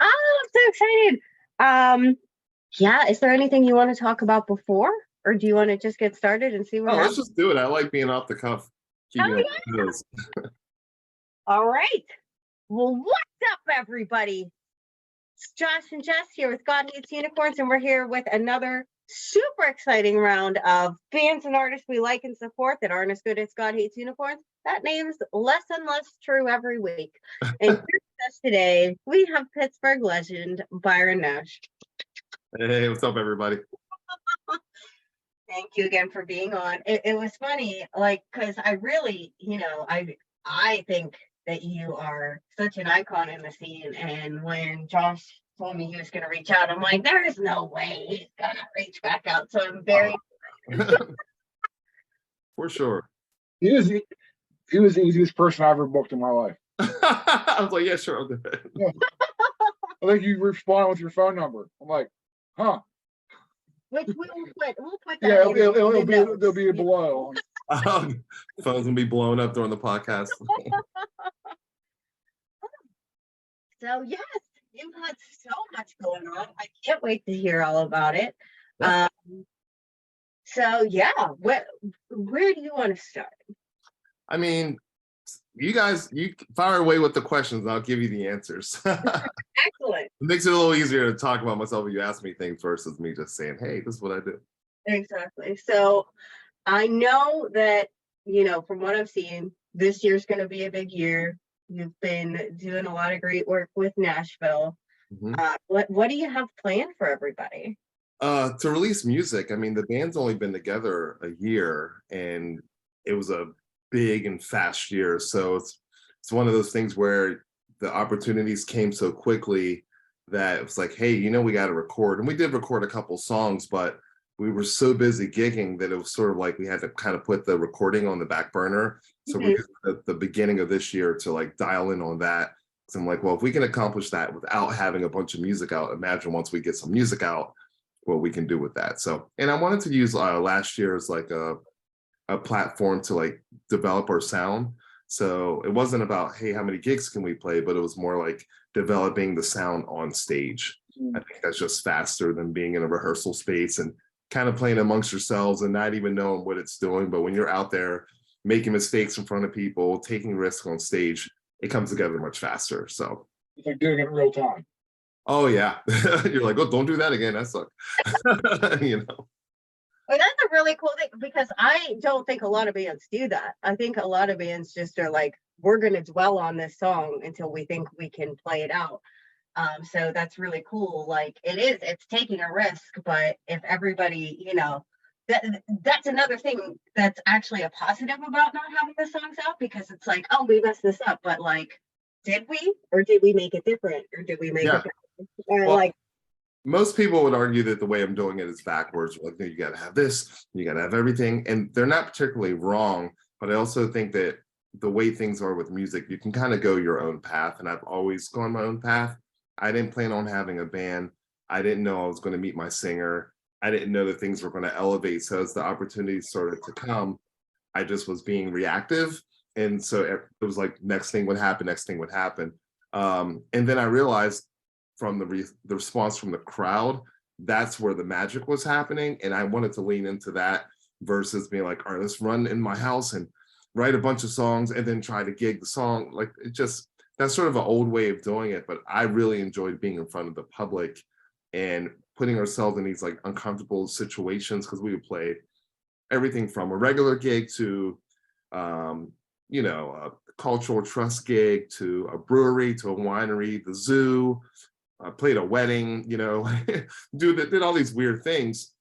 Oh, I'm so excited. Yeah, is there anything you want to talk about before? Or do you want to just get started and see what Oh, let's happens? just do it. I like being off the cuff, keeping Oh, on yeah. my toes. All right. Well, what's up, everybody? It's Josh and Jess here with God Hates Unicorns, and we're here with another super exciting round of bands and artists we like and support that aren't as good as God Hates Unicorns. That name's less and less true every week. And here with us today, we have Pittsburgh legend Byron Nash. Hey, what's up, everybody? Thank you again for being on. It was funny, like, because I really, I think that you are such an icon in the scene. And when Josh told me he was going to reach out, I'm like, there is no way he's going to reach back out. So I'm very. For sure. He was the easiest person I ever booked in my life. I was like, yeah, sure, I'll do it. Yeah. I think you respond with your phone number. I'm like, huh? Which we'll put that. Yeah, it'll be below. Phone's gonna be blown up during the podcast. So yes, you've had so much going on. I can't wait to hear all about it. Yeah. So yeah, where do you want to start? I mean, you guys, you fire away with the questions, and I'll give you the answers. Excellent. It makes it a little easier to talk about myself if you ask me things versus me just saying, hey, this is what I do. Exactly. So I know that, from what I've seen, this year's going to be a big year. You've been doing a lot of great work with Nashville. Mm-hmm. What do you have planned for everybody? To release music. I mean, the band's only been together a year, and it was a big and fast year. So it's one of those things where the opportunities came so quickly that it was like, hey, we got to record. And we did record a couple songs, but we were so busy gigging that it was sort of like we had to kind of put the recording on the back burner. So we're at the beginning of this year to like dial in on that. So I'm like, well, if we can accomplish that without having a bunch of music out, imagine once we get some music out, what we can do with that. So, and I wanted to use last year as like a platform to like develop our sound. So it wasn't about, hey, how many gigs can we play? But it was more like developing the sound on stage. I think that's just faster than being in a rehearsal space and kind of playing amongst yourselves and not even knowing what it's doing. But when you're out there making mistakes in front of people, taking risks on stage, it comes together much faster. So it's like doing it in real time. Oh yeah. You're like, oh, don't do that again. That sucked. Well, that's a really cool thing because I don't think a lot of bands do that. I think a lot of bands just are like, we're going to dwell on this song until we think we can play it out. So that's really cool. Like it's taking a risk, but if everybody, that's another thing that's actually a positive about not having the songs out because it's like, oh, we messed this up, but like, did we, or did we make it different, or did we make it better? Or well, like. Most people would argue that the way I'm doing it is backwards. Like, you got to have this, you got to have everything. And they're not particularly wrong, but I also think that the way things are with music, you can kind of go your own path. And I've always gone my own path. I didn't plan on having a band. I didn't know I was going to meet my singer. I didn't know that things were going to elevate. So as the opportunities started to come, I just was being reactive. And so it was like, next thing would happen. And then I realized from the response from the crowd, that's where the magic was happening. And I wanted to lean into that versus being like, all right, let's run in my house and write a bunch of songs and then try to gig the song. Like that's sort of an old way of doing it. But I really enjoyed being in front of the public and putting ourselves in these like uncomfortable situations because we would play everything from a regular gig to, a cultural trust gig to a brewery to a winery, the zoo. I played a wedding, did all these weird things.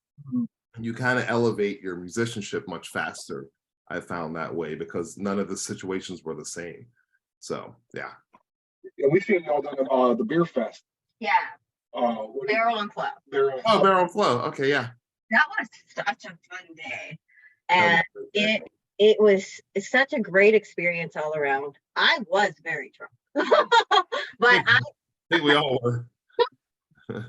You kind of elevate your musicianship much faster. I found that way because none of the situations were the same. So, yeah. Yeah, we've seen y'all done the beer fest. Yeah. Barrel and Flow. Barrel and Flow. Okay, yeah. That was such a fun day. And it was such a great experience all around. I was very drunk. But I think we all were. I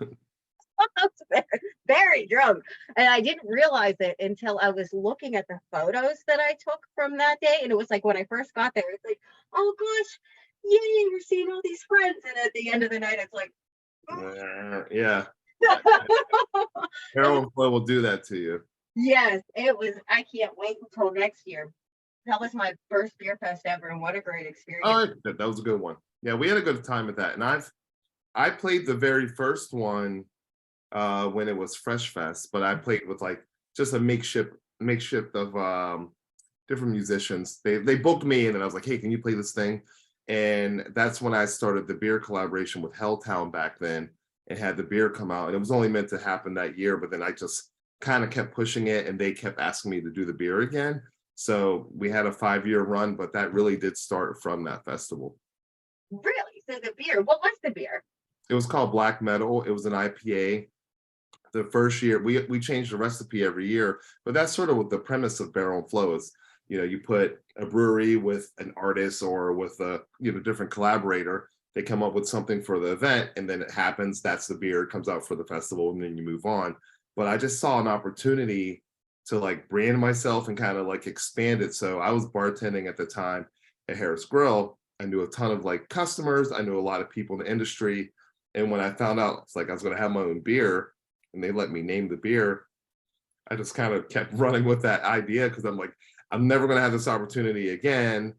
was very, very drunk. And I didn't realize it until I was looking at the photos that I took from that day. And it was like when I first got there, it's like, oh gosh, yay, we're seeing all these friends. And at the end of the night, it's like, Yeah, Harold Flow will do that to you. Yes, it was. I can't wait until next year. That was my first beer fest ever, and what a great experience. Oh, that was a good one. Yeah, we had a good time at that. And I played the very first one when it was Fresh Fest, but I played with like just a makeshift of different musicians. They booked me and then I was like, hey, can you play this thing? And that's when I started the beer collaboration with Helltown back then and had the beer come out. And it was only meant to happen that year, but then I just kind of kept pushing it and they kept asking me to do the beer again. So we had a 5-year run, but that really did start from that festival. Really? So the beer, what was the beer? It was called Black Metal. It was an IPA. The first year we changed the recipe every year, but that's sort of what the premise of Barrel and Flow is. You know, you put a brewery with an artist or with a different collaborator. They come up with something for the event, and then it happens. That's the beer. It comes out for the festival, and then you move on. But I just saw an opportunity to like brand myself and kind of like expand it. So I was bartending at the time at Harris Grill. I knew a ton of like customers. I knew a lot of people in the industry. And when I found out it's like I was going to have my own beer, and they let me name the beer, I just kind of kept running with that idea because I'm like, I'm never going to have this opportunity again.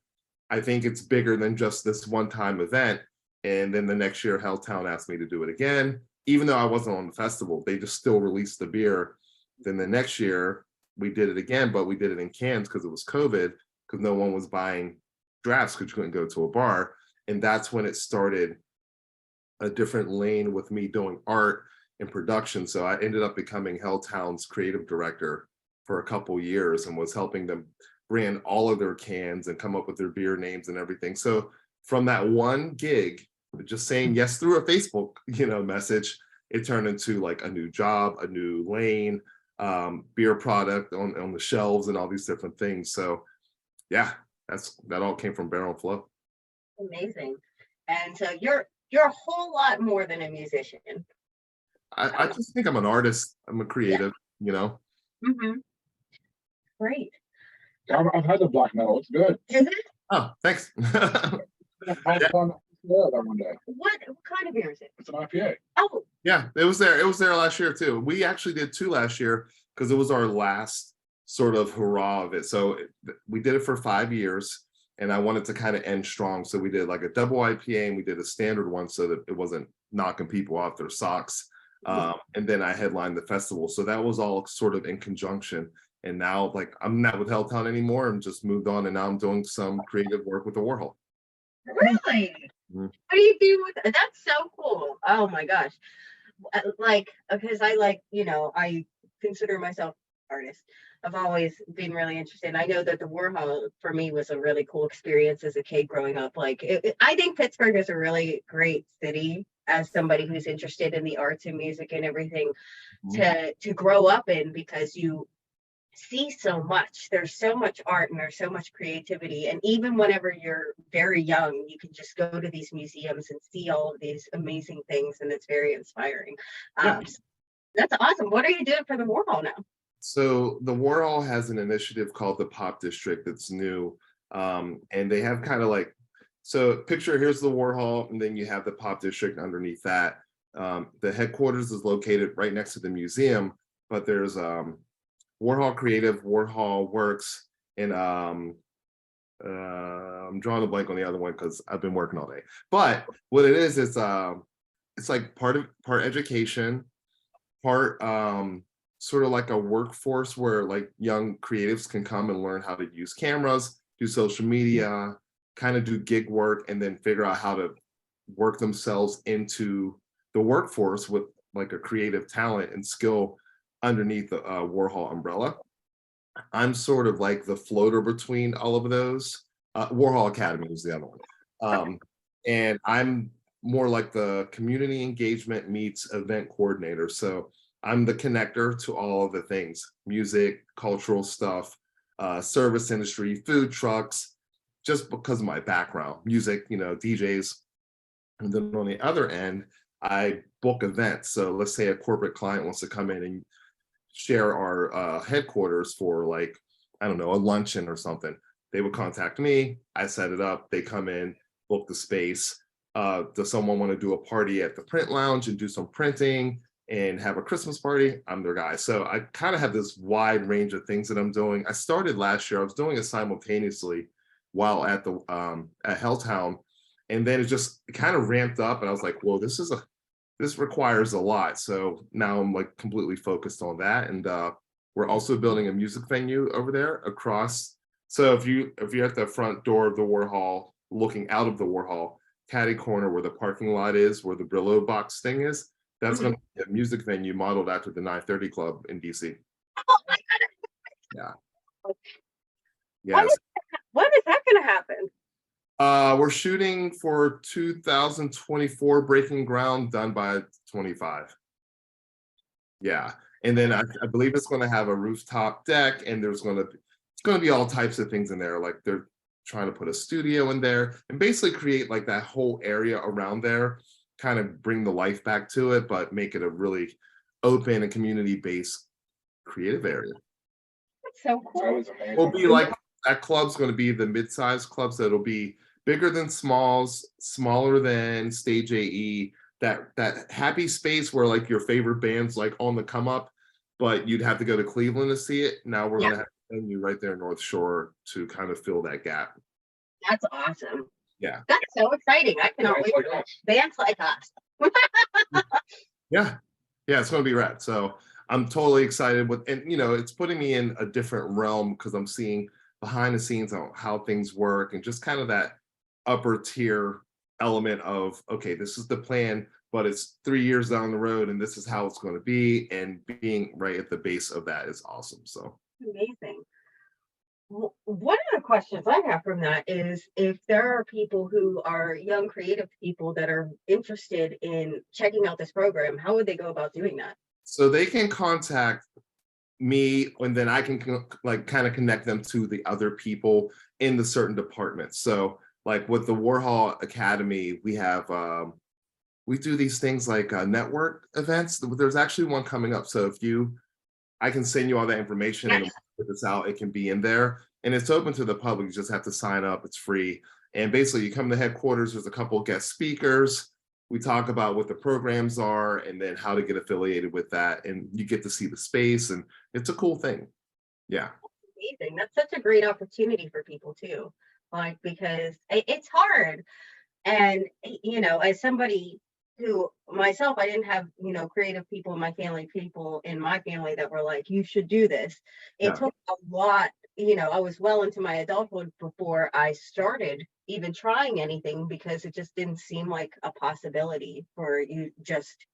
I think it's bigger than just this one-time event. And then the next year, Helltown asked me to do it again, even though I wasn't on the festival. They just still released the beer. Then the next year, we did it again, but we did it in cans because it was COVID, because no one was buying drafts because you couldn't go to a bar. And that's when it started a different lane with me doing art and production. So I ended up becoming Helltown's creative director for a couple years and was helping them brand all of their cans and come up with their beer names and everything. So from that one gig, just saying yes through a Facebook, message, it turned into like a new job, a new lane, beer product on the shelves and all these different things. So yeah, that all came from Barrel and Flow. Amazing. And so you're a whole lot more than a musician. I just think I'm an artist. I'm a creative, Mm-hmm. Great. I've had the Black Metal. It's good. Is it? Oh, thanks. I had fun that one day. What kind of beer is it? It's an IPA. Oh, Yeah, it was there. It was there last year too. We actually did 2 last year because it was our last sort of hurrah of it. So we did it for 5 years, and I wanted to kind of end strong. So we did like a double IPA and we did a standard one so that it wasn't knocking people off their socks. And then I headlined the festival. So that was all sort of in conjunction. And now, like, I'm not with Helltown anymore. I'm just moved on, and now I'm doing some creative work with the Warhol. really? Mhm. What do you do with that? That's so cool. Oh my gosh. Like, because I consider myself an artist. I've always been really interested. I know that the Warhol for me was a really cool experience as a kid growing up. Like, I think Pittsburgh is a really great city as somebody who's interested in the arts and music and everything to grow up in, because you see so much. There's so much art and there's so much creativity. And even whenever you're very young, you can just go to these museums and see all of these amazing things, and it's very inspiring. Yeah. That's awesome. What are you doing for the Warhol now? So the Warhol has an initiative called the Pop District that's new. And they have kind of like, so picture here's the Warhol, and then you have the Pop District underneath that. The headquarters is located right next to the museum, but there's Warhol Creative, Warhol Works, and I'm drawing a blank on the other one because I've been working all day. But what it is, it's like part education, part sort of like a workforce where like young creatives can come and learn how to use cameras, do social media, kind of do gig work, and then figure out how to work themselves into the workforce with like a creative talent and skill underneath the Warhol umbrella. I'm sort of like the floater between all of those. Warhol Academy is the other one. And I'm more like the community engagement meets event coordinator. So I'm the connector to all of the things: music, cultural stuff, service industry, food trucks, just because of my background, music, DJs. And then on the other end, I book events. So let's say a corporate client wants to come in and share our headquarters for, like, I don't know, a luncheon or something. They would contact me, I set it up, they come in, book the space. Does someone want to do a party at the print lounge and do some printing and have a Christmas party? I'm their guy. So I kind of have this wide range of things that I'm doing. I started last year. I was doing it simultaneously while at the at Helltown, and then it kind of ramped up, and I was like, "Whoa, this requires a lot." So now I'm like completely focused on that, and we're also building a music venue over there across. So if you're at the front door of the Warhol, looking out of the Warhol, caddy corner where the parking lot is, where the Brillo box thing is, that's going to be a music venue modeled after the 930 Club in DC. Oh my Yeah. God. Yes. When is that going to happen? We're shooting for 2024, breaking ground, done by 25. Yeah. And then I believe it's going to have a rooftop deck, and it's going to be all types of things in there. Like they're trying to put a studio in there and basically create like that whole area around there, kind of bring the life back to it, but make it a really open and community-based creative area. That's so That cool. was amazing. It'll be like that club's going to be the mid-sized club, so it'll be bigger than Smalls, smaller than Stage AE, that happy space where like your favorite band's like on the come up, but you'd have to go to Cleveland to see it. Now we're going to have a venue right there in North Shore to kind of fill that gap. That's awesome. Yeah. That's so exciting. I cannot wait Like for us. bands like us. Yeah. Yeah, it's going to be rad. So I'm totally excited and it's putting me in a different realm because I'm seeing behind the scenes on how things work and just kind of that upper tier element of, okay, this is the plan, but it's 3 years down the road and this is how it's going to be. And being right at the base of that is awesome. So Amazing. One of the questions I have from that is if there are people who are young creative people that are interested in checking out this program, how would they go about doing that? So they can contact me, and then I can like kind of connect them to the other people in the certain departments. So like with the Warhol Academy, we have we do these things like network events. There's actually one coming up. So I can send you all that information and put this out. It can be in there, and it's open to the public. You just have to sign up. It's free. And basically, you come to headquarters. There's a couple of guest speakers. We talk about what the programs are and then how to get affiliated with that. And you get to see the space, and it's a cool thing. Yeah. Amazing. That's such a great opportunity for people too. Like, because it's hard. And, as somebody who myself, I didn't have, creative people in my family that were like, you should do this. It took a lot, I was well into my adulthood before I started even trying anything because it just didn't seem like a possibility for you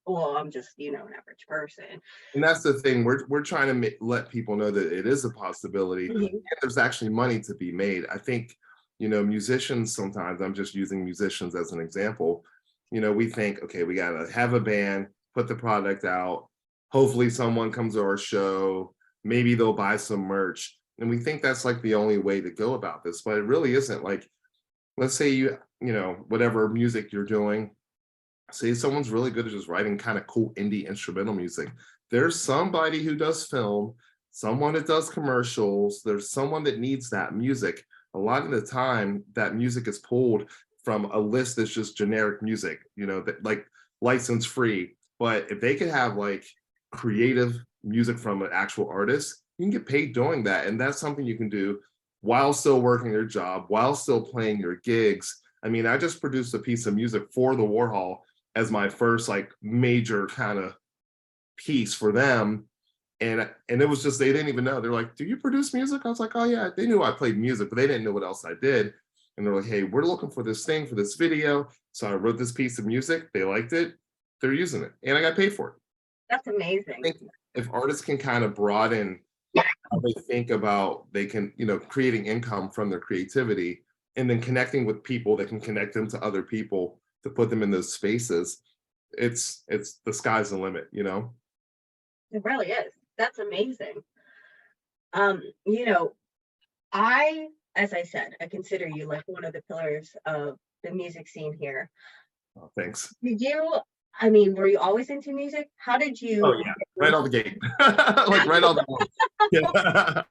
I'm just, an average person. And that's the thing. We're trying to let people know that it is a possibility. Mhm. And there's actually money to be made. I think, musicians sometimes, I'm just using musicians as an example. We think, okay, we got to have a band, put the product out. Hopefully someone comes to our show. Maybe they'll buy some merch. And we think that's like the only way to go about this, but it really isn't. Like, let's say whatever music you're doing, say someone's really good at just writing kind of cool indie instrumental music. There's somebody who does film, someone that does commercials, there's someone that needs that music. A lot of the time that music is pulled from a list that's just generic music, that like license free. But if they could have like creative music from an actual artist, you can get paid doing that. And that's something you can do while still working your job, while still playing your gigs. I mean, I just produced a piece of music for the Warhol as my first like major kind of piece for them. And it was just, they didn't even know. They're like, do you produce music? I was like, oh yeah, they knew I played music, but they didn't know what else I did. And they're like, hey, we're looking for this thing for this video. So I wrote this piece of music. They liked it. They're using it. And I got paid for it. That's amazing. I think if artists can kind of broaden how they think about, they can, creating income from their creativity and then connecting with people that can connect them to other people to put them in those spaces, it's the sky's the limit, It really is. That's amazing. As I said, I consider you like one of the pillars of the music scene here. Oh, thanks. Were you always into music? How did you? Oh yeah, right out the gate. Like right out the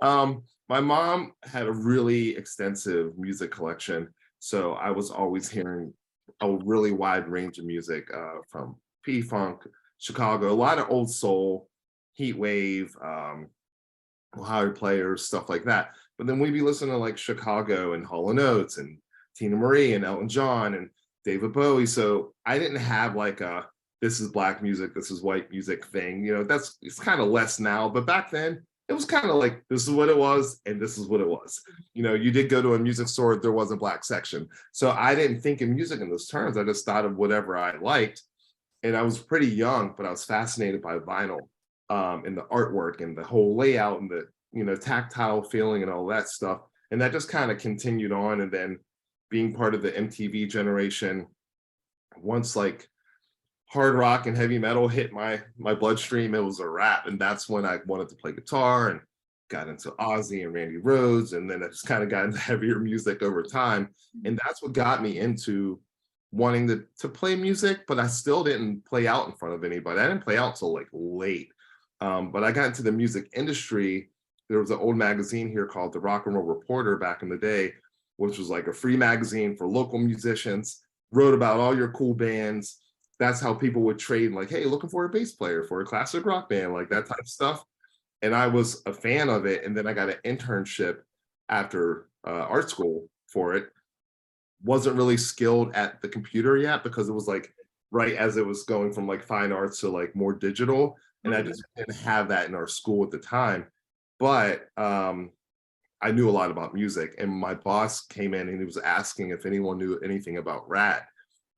yeah. My mom had a really extensive music collection, so I was always hearing a really wide range of music, from P-Funk, Chicago, a lot of old soul, Heat Wave, Ohio Players, stuff like that. But then we'd be listening to like Chicago and Hall and Oates and Tina Marie and Elton John and David Bowie. So I didn't have like a this is black music, this is white music thing. It's kind of less now, but back then it was kind of like this is what it was and this is what it was. You did go to a music store, there was a black section. So I didn't think of music in those terms. I just thought of whatever I liked. And I was pretty young, but I was fascinated by vinyl, and the artwork and the whole layout and the tactile feeling and all that stuff. And that just kind of continued on. And then being part of the MTV generation, once like hard rock and heavy metal hit my bloodstream, it was a wrap. And that's when I wanted to play guitar and got into Ozzy and Randy Rhoads. And then I just kind of got into heavier music over time. And that's what got me into wanting to play music, but I still didn't play out in front of anybody. I didn't play out till like late. But I got into the music industry. There was an old magazine here called the Rock and Roll Reporter back in the day, which was like a free magazine for local musicians, wrote about all your cool bands. That's how people would trade, like, hey, looking for a bass player for a classic rock band, like that type of stuff. And I was a fan of it. And then I got an internship after art school for it. Wasn't really skilled at the computer yet because it was like right as it was going from like fine arts to like more digital. And I just didn't have that in our school at the time. But I knew a lot about music, and my boss came in and he was asking if anyone knew anything about Rat.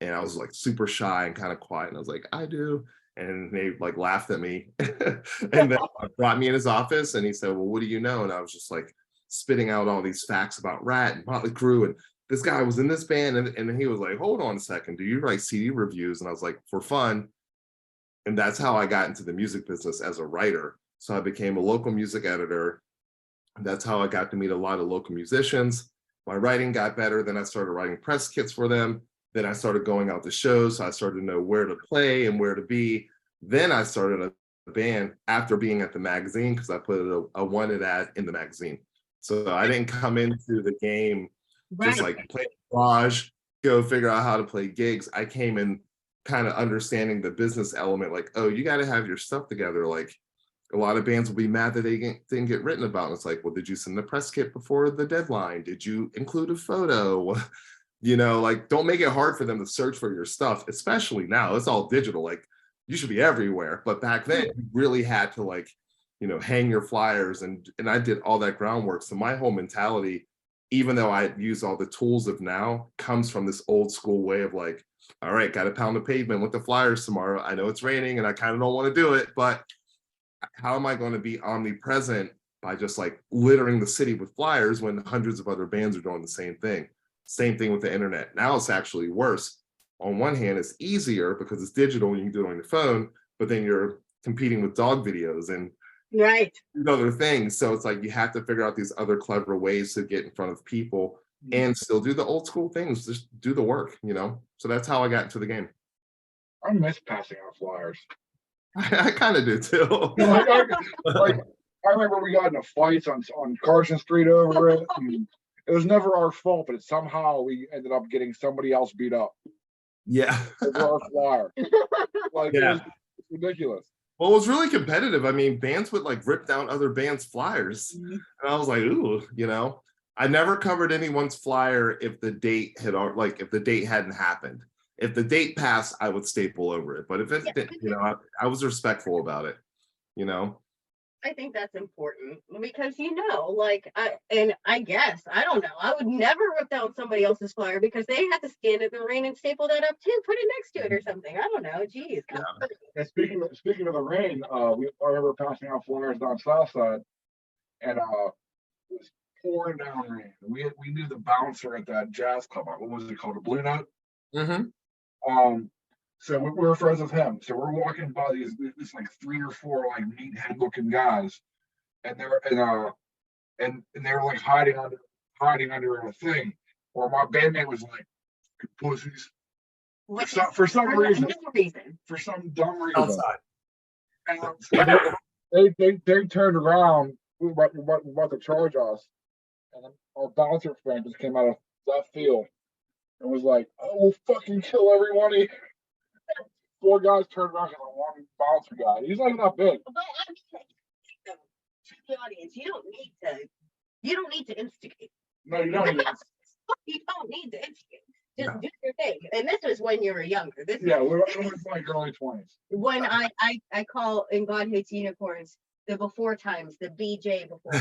And I was like super shy and kind of quiet. And I was like, I do. And they like laughed at me and then brought me in his office and he said, well, what do you know? And I was just like spitting out all these facts about Rat and Motley Crue. And this guy was in this band. And he was like, hold on a second. Do you write CD reviews? And I was like, for fun. And that's how I got into the music business as a writer. So I became a local music editor. That's how I got to meet a lot of local musicians. My writing got better. Then I started writing press kits for them. Then I started going out to shows. So I started to know where to play and where to be. Then I started a band after being at the magazine because I put a wanted ad in the magazine. So I didn't come into the game just like play garage, go figure out how to play gigs. I came in kind of understanding the business element, like, oh, you got to have your stuff together. Like a lot of bands will be mad that they didn't get written about. And it's like, well, did you send the press kit before the deadline? Did you include a photo? Like don't make it hard for them to search for your stuff, especially now. It's all digital. Like you should be everywhere. But back then you really had to like, hang your flyers and I did all that groundwork. So my whole mentality, even though I use all the tools of now, comes from this old school way of like, all right, got to pound the pavement with the flyers tomorrow. I know it's raining and I kind of don't want to do it, but how am I going to be omnipresent by just like littering the city with flyers when hundreds of other bands are doing the same thing? Same thing with the internet. Now it's actually worse. On one hand, it's easier because it's digital and you can do it on your phone, but then you're competing with dog videos and other things. So it's like you have to figure out these other clever ways to get in front of people and still do the old school things, just do the work, So that's how I got into the game. I miss passing out flyers. I kind of do too. I remember we got into fights on Carson Street over it. It was never our fault, but somehow we ended up getting somebody else beat up. Yeah. Over our flyer. It's ridiculous. Well, it was really competitive. I mean, bands would like rip down other bands' flyers. And I was like, ooh, I never covered anyone's flyer if the date if the date hadn't happened. If the date passed, I would staple over it. But if it didn't, I was respectful about it, I think that's important because I guess I don't know. I would never rip down somebody else's flyer because they had to stand in the rain and staple that up too, put it next to it or something. I don't know. Geez. Yeah. And speaking of the rain, I remember passing out flyers down South Side, and it was pouring down rain. We knew the bouncer at that jazz club. What was it called? A Blue Note. So we were friends with him. So we're walking by these like 3 or 4 like meathead looking guys, and they're like hiding under a thing. Or my bandmate was like, pussies. For some reason. For some dumb reason. Outside. And they turned around. We were about to charge us, and then our bouncer friend just came out of left field and was like, "I will fucking kill everybody." Four guys turned around and one bouncer guy. He's not even that big. But I mean, to the audience, you don't need to instigate. No, you don't even. You don't need to instigate. Just do your thing. And this was when you were younger. This Yeah, we're like early 20s. when I call in God Hates Unicorns the before times, the BJ before.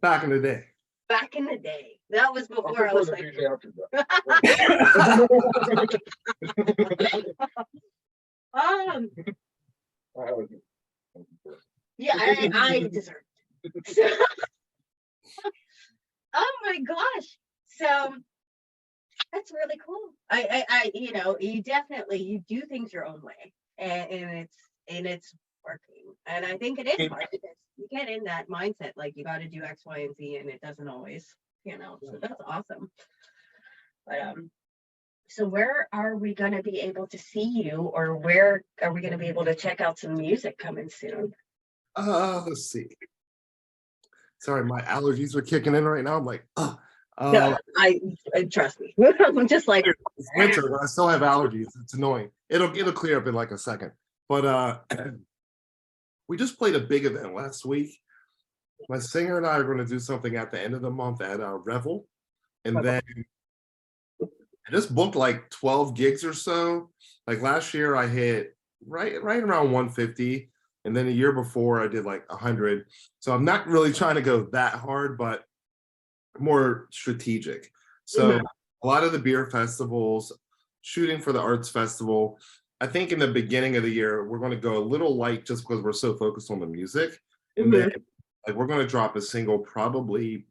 Back in the day. Back in the day. That was I before I prefer was the like, DJ after that. I would- yeah, I deserve it. Oh my gosh. So that's really cool. You know, you definitely you do things your own way, and it's working. And I think it is hard because you get in that mindset like you got to do X, Y, and Z, and it doesn't always, you know. So that's awesome. But so where are we gonna be able to see you, or where are we gonna be able to check out some music coming soon? Let's see. Sorry, my allergies are kicking in right now. I'm like, No, I trust me. I'm just like it's winter, but I still have allergies. It's annoying. It'll clear up in like a second. But we just played a big event last week. My singer and I are going to do something at the end of the month at Revel, and then I just booked like 12 gigs or so. Like last year, I hit right around 150, and then the year before, I did like 100. So I'm not really trying to go that hard, but more strategic. So a lot of the beer festivals, shooting for the arts festival. I think in the beginning of the year, we're going to go a little light just because we're so focused on the music. And then like we're going to drop a single probably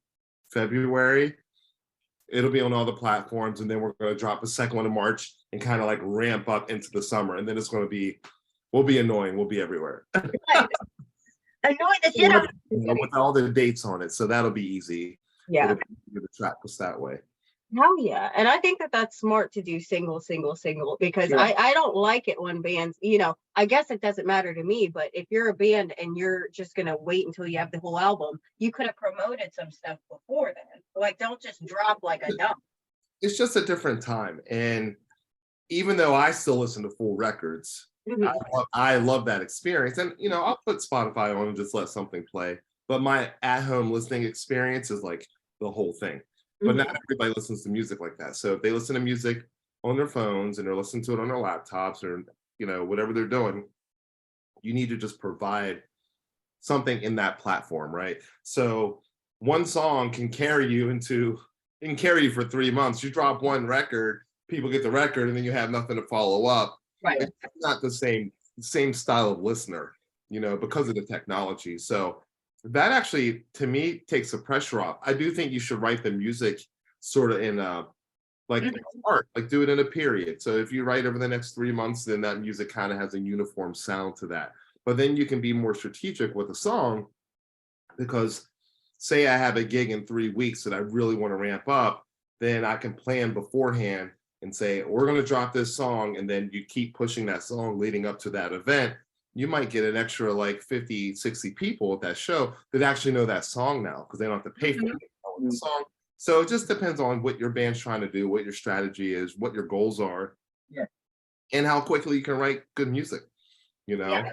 February. It'll be on all the platforms, and then we're going to drop a second one in March and kind of like ramp up into the summer. And then it's going to be, we'll be annoying. We'll be everywhere. annoying the shit out of with all the dates on it. So that'll be easy. yeah. It'll be easier to track us that way. Hell yeah. And I think that that's smart to do single because Sure. I don't like it when bands, you know, I guess it doesn't matter to me, but if you're a band and you're just going to wait until you have the whole album, you could have promoted some stuff before then. Like, don't just drop like a dump. It's just a different time. And even though I still listen to full records, I love that experience. And, you know, I'll put Spotify on and just let something play. But my at-home listening experience is like the whole thing. But not everybody listens to music like that. So if they listen to music on their phones and they're listening to it on their laptops or, you know, whatever they're doing, you need to just provide something in that platform, right? So one song can carry you for 3 months. You drop one record, people get the record, and then you have nothing to follow up. Right. It's not the same style of listener, you know, because of the technology. So that actually, to me, takes the pressure off. I do think you should write the music sort of in like art, like do it in a period. So if you write over the next 3 months, then that music kind of has a uniform sound to that. But then you can be more strategic with a song, because say I have a gig in 3 weeks that I really want to ramp up, then I can plan beforehand and say, we're going to drop this song, and then you keep pushing that song leading up to that event. You might get an extra like 50, 60 people at that show that actually know that song now because they don't have to pay for the song. So it just depends on what your band's trying to do, what your strategy is, what your goals are, and how quickly you can write good music, you know? Yeah.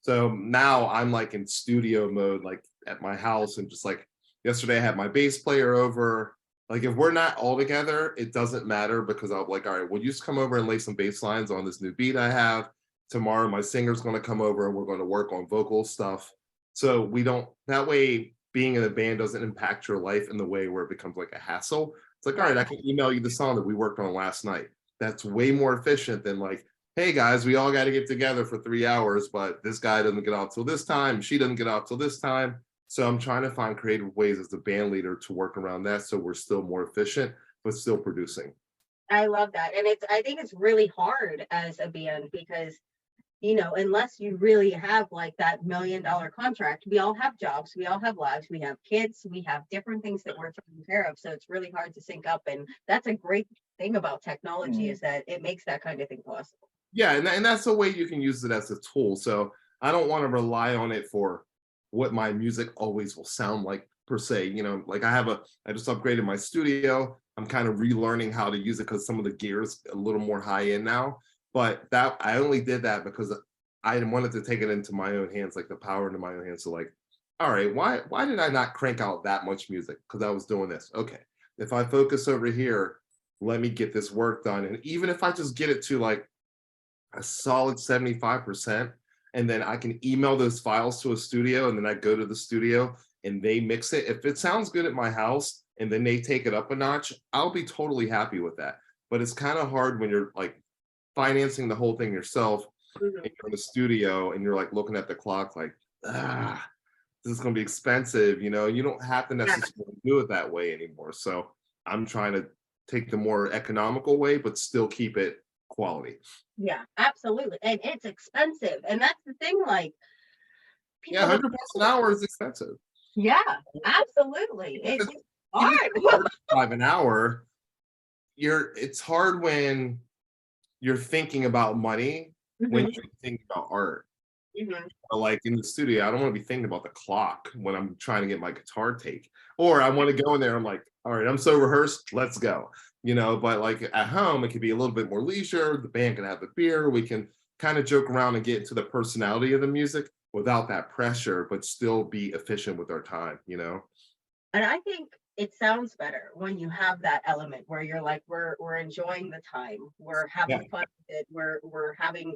So now I'm like in studio mode, like at my house, and just like yesterday I had my bass player over. Like if we're not all together, it doesn't matter because I'm like, all right, well, you just come over and lay some bass lines on this new beat I have. Tomorrow, my singer's going to come over and we're going to work on vocal stuff. So we don't, that way being in a band doesn't impact your life in the way where it becomes like a hassle. It's like, all right, I can email you the song that we worked on last night. That's way more efficient than like, hey guys, we all got to get together for 3 hours, but this guy doesn't get out till this time. She doesn't get out till this time. So I'm trying to find creative ways as the band leader to work around that. So we're still more efficient, but still producing. I love that. And I think it's really hard as a band because, you know, unless you really have like that $1 million contract, we all have jobs, we all have lives, we have kids, we have different things that we're taking care of. So it's really hard to sync up. And that's a great thing about technology is that it makes that kind of thing possible. Yeah, and that's the way you can use it as a tool. So I don't want to rely on it for what my music always will sound like per se. You know, like I just upgraded my studio. I'm kind of relearning how to use it because some of the gear is a little more high end now. But that I only did that because I wanted to take it into my own hands, like the power into my own hands. So like, all right, why did I not crank out that much music? Because I was doing this. Okay, if I focus over here, let me get this work done. And even if I just get it to like a solid 75%, and then I can email those files to a studio, and then I go to the studio and they mix it. If it sounds good at my house and then they take it up a notch, I'll be totally happy with that. But it's kind of hard when you're like financing the whole thing yourself Mhm. and you're in the studio and you're like looking at the clock like, ah, this is going to be expensive. You don't have to Yeah. necessarily do it that way anymore. So I'm trying to take the more economical way, but still keep it quality. Yeah, absolutely. And it's expensive. And that's the thing, like Yeah, people don't, $100 an hour is expensive. yeah, absolutely. Even It's if even if hard. it's 35 an hour, it's hard when you're thinking about money when Mhm, you're thinking about art. mhm. Or like in the studio, I don't want to be thinking about the clock when I'm trying to get my guitar take. Or I want to go in there, I'm like, all right, I'm so rehearsed, let's go. But like at home, it could be a little bit more leisure. The band can have the beer. We can kind of joke around and get into the personality of the music without that pressure, but still be efficient with our time. And I think it sounds better when you have that element where you're like, we're enjoying the time, we're Yeah. having fun with it, we're having,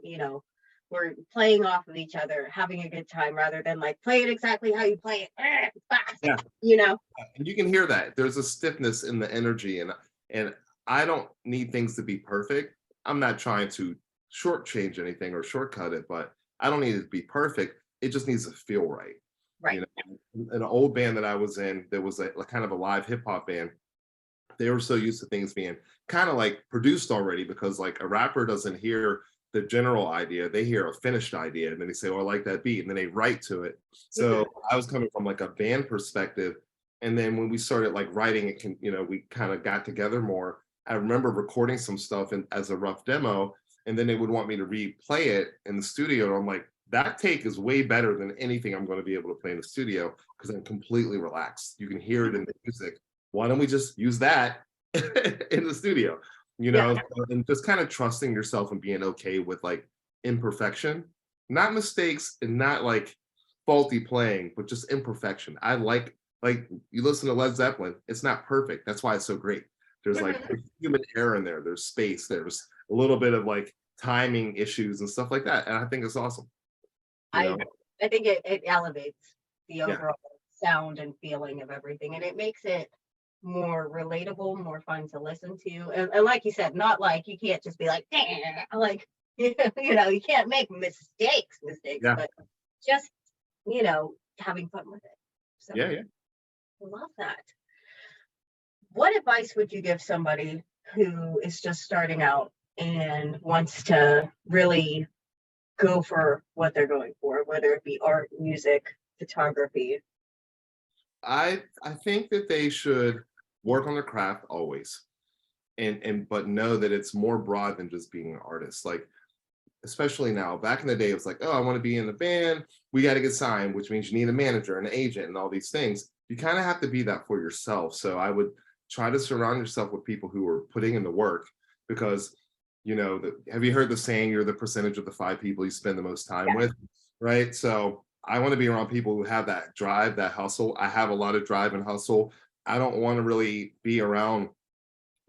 we're playing off of each other, having a good time rather than like play it exactly how you play it fast, Yeah. you know? And you can hear that. There's a stiffness in the energy, and I don't need things to be perfect. I'm not trying to shortchange anything or shortcut it, but I don't need it to be perfect. It just needs to feel right. Right. You know, an old band that I was in, there was a kind of a live hip hop band. They were so used to things being kind of like produced already because like a rapper doesn't hear the general idea, they hear a finished idea and then they say, oh, I like that beat, and then they write to it. Mhm. So I was coming from like a band perspective. And then when we started like writing it, we kind of got together more. I remember recording some stuff as a rough demo, and then they would want me to replay it in the studio. And I'm like, that take is way better than anything I'm going to be able to play in the studio because I'm completely relaxed. You can hear it in the music. Why don't we just use that in the studio? Yeah. And just kind of trusting yourself and being okay with like imperfection, not mistakes and not like faulty playing, but just imperfection. I like you listen to Led Zeppelin, it's not perfect. That's why it's so great. Mhm. There's human error in there, there's space, there's a little bit of like timing issues and stuff like that. And I think it's awesome, you I know? agree. I think it elevates the Yeah. overall sound and feeling of everything, and it makes it more relatable, more fun to listen to. And like you said, not like you can't just be like, "Dang," like you can't make mistakes, Yeah. but just having fun with it. So Yeah. Yeah. I love that. What advice would you give somebody who is just starting out and wants to really go for what they're going for, whether it be art, music, photography? I think that they should work on their craft always, and but know that it's more broad than just being an artist. Like especially now, back in the day, it was like, oh, I want to be in the band. We got to get signed, which means you need a manager, an agent, and all these things. You kind of have to be that for yourself. So I would try to surround yourself with people who are putting in the work because, have you heard the saying, you're the percentage of the 5 people you spend the most time with, right? So I want to be around people who have that drive, that hustle. I have a lot of drive and hustle. I don't want to really be around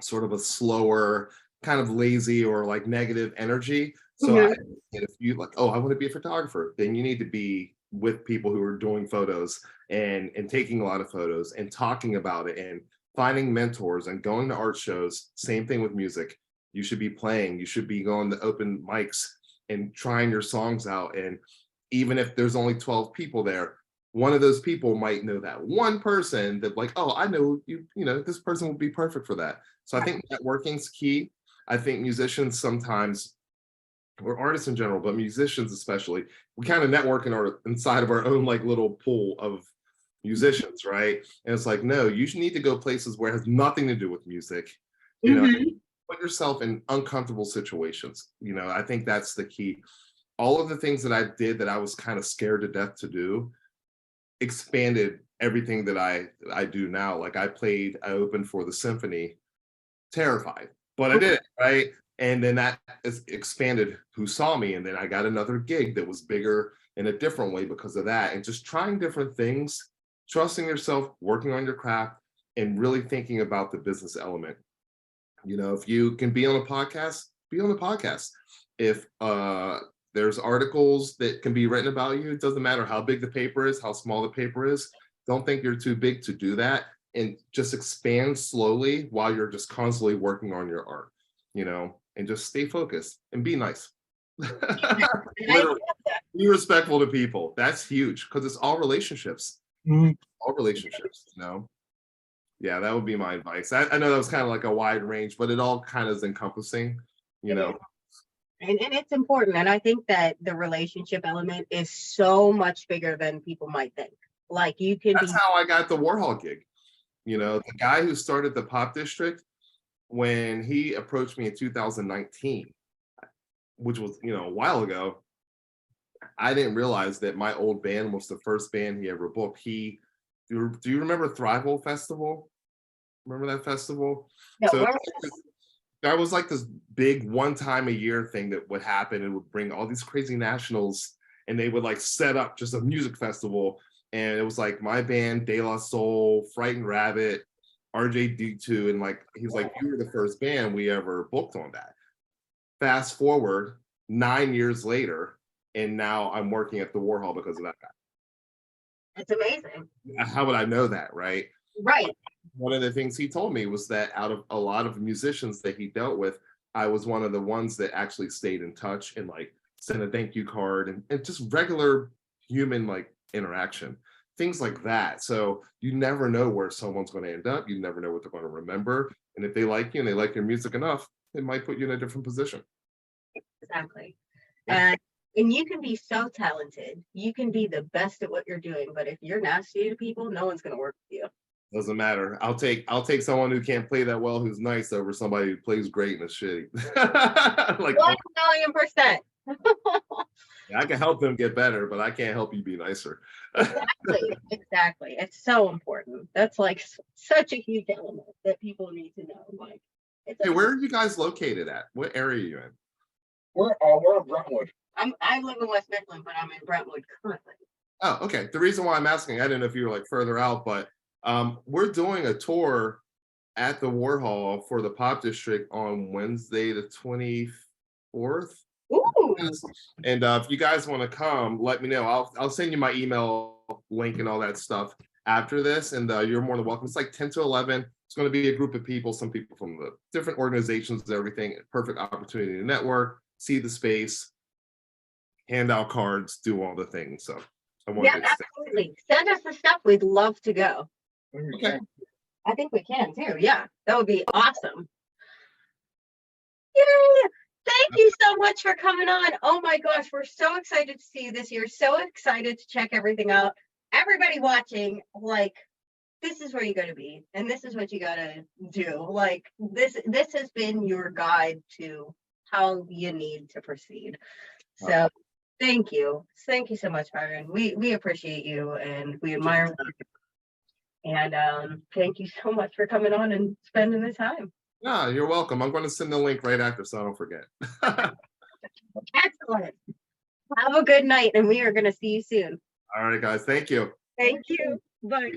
sort of a slower, kind of lazy or like negative energy. So Mhm. if you like, oh, I want to be a photographer, then you need to be with people who are doing photos and taking a lot of photos and talking about it and finding mentors and going to art shows. Same thing with music. You should be playing, you should be going to open mics and trying your songs out. And even if there's only 12 people there, one of those people might know that one person that like, oh, I know this person would be perfect for that. So I Yeah. think networking's key. I think musicians sometimes, or artists in general, but musicians especially, we kind of network inside of our own like little pool of musicians, right? And it's like, no, you need to go places where it has nothing to do with music. You know, Mhm. put yourself in uncomfortable situations. I think that's the key. All of the things that I did that I was kind of scared to death to do expanded everything that I do now. Like I opened for the symphony terrified, but I did it, right? And then that is expanded who saw me. And then I got another gig that was bigger in a different way because of that. And just trying different things, trusting yourself, working on your craft, and really thinking about the business element. You know, if you can be on a podcast, be on a podcast. If there's articles that can be written about you, it doesn't matter how big the paper is, how small the paper is. Don't think you're too big to do that, and just expand slowly while you're just constantly working on your art, you know, and just stay focused and be nice. Literally, be respectful to people. That's huge because it's all relationships. All relationships, you know. Yeah, that would be my advice. I know that was kind of like a wide range, but it all kind of is encompassing, you know. And it's important. And I think that the relationship element is so much bigger than people might think. Like you can That's how I got the Warhol gig. You know, the guy who started the Pop District, when he approached me in 2019, which was, you know, a while ago, I didn't realize that my old band was the first band he ever booked. Do you remember Thrival Festival? Remember that festival? No, So that was like this big one time a year thing that would happen. It would bring all these crazy nationals, and they would like set up just a music festival. And it was like my band, De La Soul, Frightened Rabbit, RJD2, and like he was like, you were the first band we ever booked on that. Fast forward 9 years later, and now I'm working at the Warhol because of that guy. it's amazing. How would I know that, right? Right. One of the things he told me was that out of a lot of musicians that he dealt with, I was one of the ones that actually stayed in touch and like sent a thank you card and just regular human like interaction, things like that. So you never know where someone's going to end up. You never know what they're going to remember. And if they like you and they like your music enough, it might put you in a different position. Exactly. Yeah. And you can be so talented. You can be the best at what you're doing, but if you're nasty to people, no one's going to work with you. Doesn't matter. I'll take someone who can't play that well, who's nice, over somebody who plays great and is shitty. Like 1,000,000%. I can help them get better, but I can't help you be nicer. Exactly. It's so important. That's like such a huge element that people need to know. Like, Hey, where are you guys located at? What area are you in? We're in Brentwood. I live in West Midland, but I'm in Brentwood currently. Oh, okay. The reason why I'm asking, I didn't know if you were like further out, but we're doing a tour at the Warhol for the Pop District on Wednesday, the 24th. Ooh. And if you guys want to come, let me know. I'll send you my email link and all that stuff after this, and you're more than welcome. It's like 10 to 11. It's going to be a group of people, some people from the different organizations, everything. Perfect opportunity to network, see the space, hand out cards, do all the things. So Yeah, absolutely. Send us the stuff. We'd love to go. Okay. I think we can too. Yeah, that would be awesome. Yay! Thank you so much for coming on. Oh my gosh, we're so excited to see you this year. So excited to check everything out. Everybody watching, like, this is where you got to be, and this is what you got to do. Like, this has been your guide to how you need to proceed. So thank you so much, Byron. We appreciate you and we admire you. And thank you so much for coming on and spending the time. Yeah, you're welcome. I'm going to send the link right after so I don't forget. Excellent. Have a good night, and we are going to see you soon. All right, guys. Thank you. Thank you. Bye.